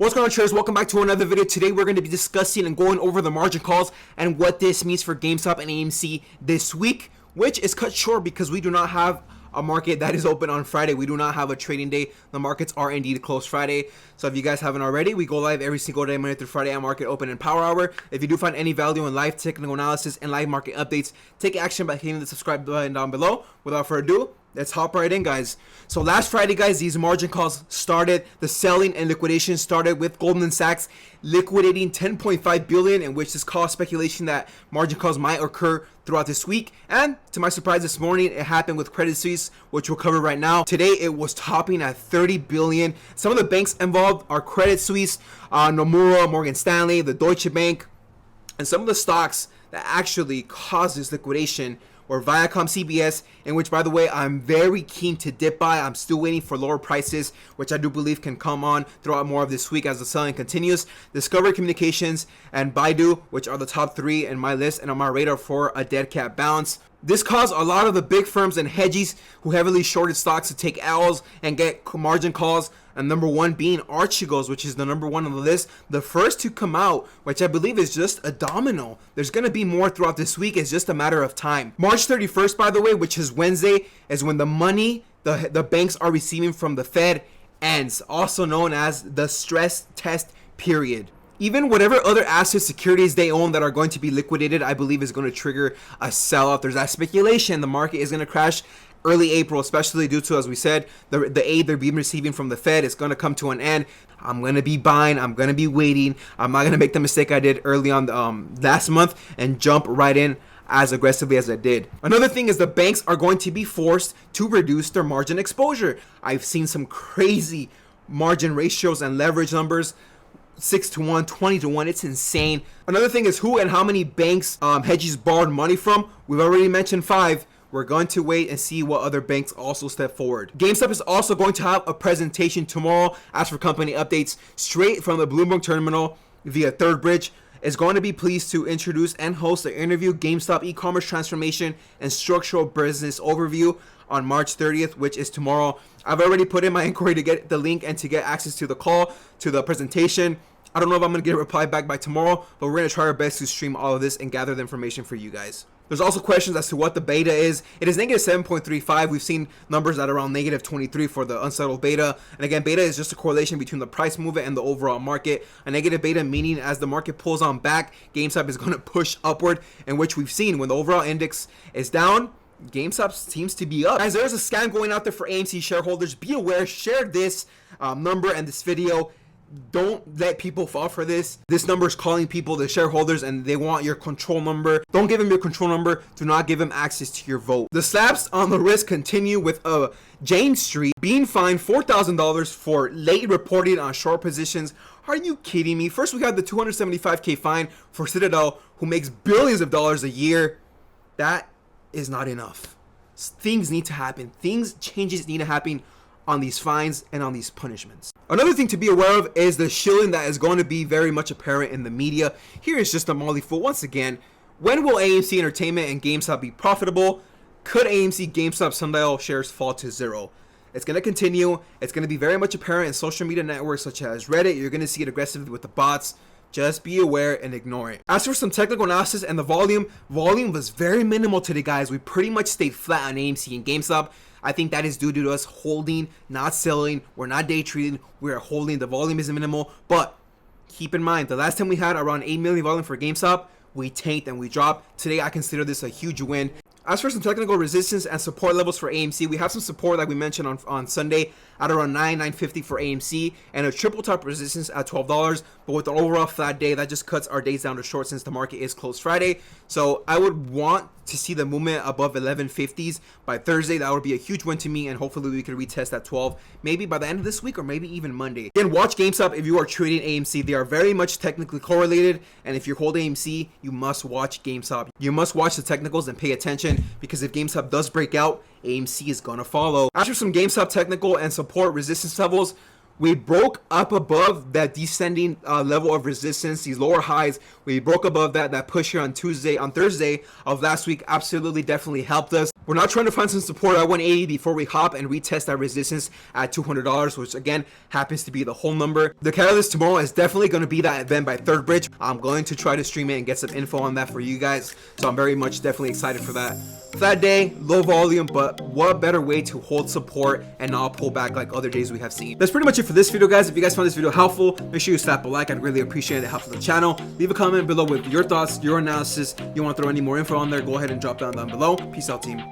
What's going on, traders? Welcome back to another video. Today we're going to be discussing and going over the margin calls and what this means for GameStop and AMC this week, which is cut short because we do not have a market that is open on Friday. We do not have a trading day. The markets are indeed closed Friday. So if you guys haven't already, we go live every single day, Monday through Friday at market open and power hour. If you do find any value in live technical analysis and live market updates, take action by hitting the subscribe button down below. Without further ado, let's hop right in, guys. So last Friday, guys, these margin calls started. The selling and liquidation started with Goldman Sachs liquidating 10.5 billion, in which this caused speculation that margin calls might occur throughout this week. And to my surprise this morning, it happened with Credit Suisse, which we'll cover right now. Today, it was topping at 30 billion. Some of the banks involved are Credit Suisse, Nomura, Morgan Stanley, the Deutsche Bank, and some of the stocks that actually caused this liquidation or Viacom CBS, in which, by the way, I'm very keen to dip buy. I'm still waiting for lower prices, which I do believe can come on throughout more of this week as the selling continues. Discovery Communications and Baidu, which are the top three in my list and on my radar for a dead cat bounce. This caused a lot of the big firms and hedgies who heavily shorted stocks to take L's and get margin calls. And number one being Archegos, which is the number one on the list. The first to come out, which I believe is just a domino. There's going to be more throughout this week. It's just a matter of time. March 31st, by the way, which is Wednesday, is when the money the banks are receiving from the Fed ends, also known as the stress test period. Even whatever other assets, securities they own that are going to be liquidated, I believe is going to trigger a sell-off. There's that speculation the market is going to crash early April, especially due to, as we said, the aid they're being receiving from the Fed is going to come to an end. I'm going to be buying. I'm going to be waiting. I'm not going to make the mistake I did early on last month and jump right in as aggressively as I did. Another thing is the banks are going to be forced to reduce their margin exposure. I've seen some crazy margin ratios and leverage numbers. 6 to 1, 20 to 1. It's insane. Another thing is who and how many banks hedges borrowed money from. We've already mentioned 5. We're going to wait and see what other banks also step forward. GameStop is also going to have a presentation tomorrow. As for company updates, straight from the Bloomberg terminal via Third Bridge, is going to be pleased to introduce and host the interview GameStop e-commerce transformation and structural business overview on March 30th, which is tomorrow. I've already put in my inquiry to get the link and to get access to the call, to the presentation. I don't know if I'm going to get a reply back by tomorrow, but we're going to try our best to stream all of this and gather the information for you guys. There's also questions as to what the beta is. It is negative 7.35. We've seen numbers at around negative 23 for the unsettled beta. And again, beta is just a correlation between the price movement and the overall market. A negative beta meaning as the market pulls on back, GameStop is going to push upward, in which we've seen when the overall index is down, GameStop seems to be up. Guys, there's a scam going out there for AMC shareholders. Be aware, share this number and this video. Don't let people fall for this. This number is calling people, the shareholders, and they want your control number. Don't give them your control number. Do not give them access to your vote. The slaps on the wrist continue with Jane Street being fined $4,000 for late reporting on short positions. Are you kidding me? First, we have the $275K fine for Citadel, who makes billions of dollars a year. That is not enough. Things need to happen. Changes need to happen on these fines and on these punishments. Another thing to be aware of is the shilling that is going to be very much apparent in the media. Here is just a Molly Fool once again. When will AMC Entertainment and GameStop be profitable? Could AMC, GameStop, Sundial shares fall to zero? It's going to continue. It's going to be very much apparent in social media networks such as Reddit. You're going to see it aggressively with the bots. Just be aware and ignore it. As for some technical analysis and the volume was very minimal today, guys. We pretty much stayed flat on AMC and GameStop. I think that is due to us holding, not selling. We're not day trading. We are holding. The volume is minimal. But keep in mind, the last time we had around 8 million volume for GameStop, we tanked and we dropped. Today, I consider this a huge win. As for some technical resistance and support levels for AMC, we have some support like we mentioned on Sunday at around $9.50 for AMC and a triple top resistance at $12. But with the overall flat day, that just cuts our days down to short since the market is closed Friday. So I would want to see the movement above 1150s by Thursday. That would be a huge win to me, and hopefully we could retest that 12 maybe by the end of this week or maybe even Monday. Again, watch GameStop if you are trading AMC. They are very much technically correlated, and if you hold AMC, you must watch GameStop. You must watch the technicals and pay attention, because if GameStop does break out, AMC is gonna follow. After some GameStop technical and support resistance levels, we broke up above that descending level of resistance, these lower highs. We broke above that push here on Thursday of last week absolutely definitely helped us. We're not trying to find some support at 180 before we hop and retest that resistance at $200, which again happens to be the whole number. The catalyst tomorrow is definitely going to be that event by Third Bridge. I'm going to try to stream it and get some info on that for you guys. So I'm very much definitely excited for that. That day, low volume, but what better way to hold support and not pull back like other days we have seen. That's pretty much it for this video, guys. If you guys found this video helpful, make sure you slap a like. I'd really appreciate it. It helps the channel. Leave a comment below with your thoughts, your analysis. You want to throw any more info on there, go ahead and drop down below. Peace out, team.